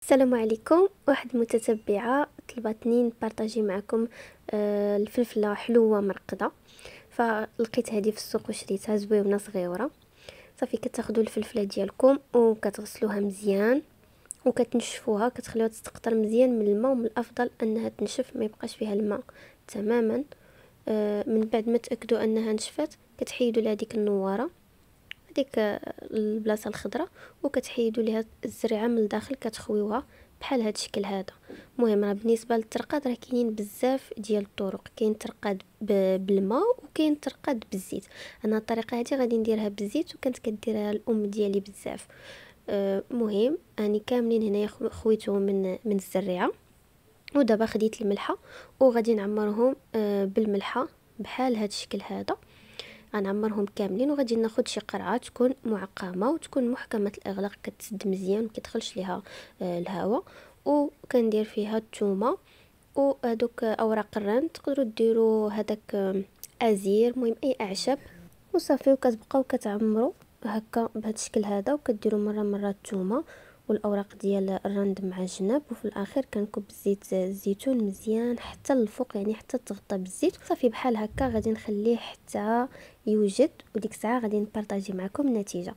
السلام عليكم. واحد متتبعه طلبتني نبارطاجي معكم الفلفله حلوه مرقده. فلقيت هذه في السوق وشريتها زويونه صغيره. صافي كتاخذوا الفلفله ديالكم وكتغسلوها مزيان وكتنشفوها، كتخليوها تستقطر مزيان من الماء، ومن الافضل انها تنشف ما يبقاش فيها الماء تماما. من بعد ما تاكدوا انها نشفت كتحيدوا لها ديك النواره، ديك البلاصه الخضراء، وكتحيدوا ليها الزريعه من الداخل، كتخويوها بحال هذا الشكل هذا. المهم راه بالنسبه للترقاد راه كاينين بزاف ديال الطرق، كاين ترقاد بالماء وكاين ترقاد بالزيت. انا الطريقه هذه غادي نديرها بالزيت، وكانت كديرها الام ديالي بزاف. مهم اني كاملين هنايا خويتهم من الزريعه، ودابا خديت الملحه وغادي نعمرهم بالملحه بحال هذا الشكل هذا. غنعمرهم كاملين وغادي ناخد شي قرعه تكون معقمه وتكون محكمه الاغلاق، كتسد مزيان ما كيدخلش ليها الهواء. وكندير فيها الثومه وهذوك اوراق الران، تقدروا ديروا هذاك ازير، المهم اي اعشاب. وصافي وكتبقاو كتعمروا هكا بهذا الشكل هذا، وكديروا مره الثومه والاوراق ديال الرند مع الجناب، وفي الاخير كنكب زيت الزيتون مزيان حتى الفوق، يعني حتى تغطى بالزيت. صافي بحال هكا غادي نخليه حتى يوجد، وديك الساعه غادي نبارطاجي معكم النتيجه.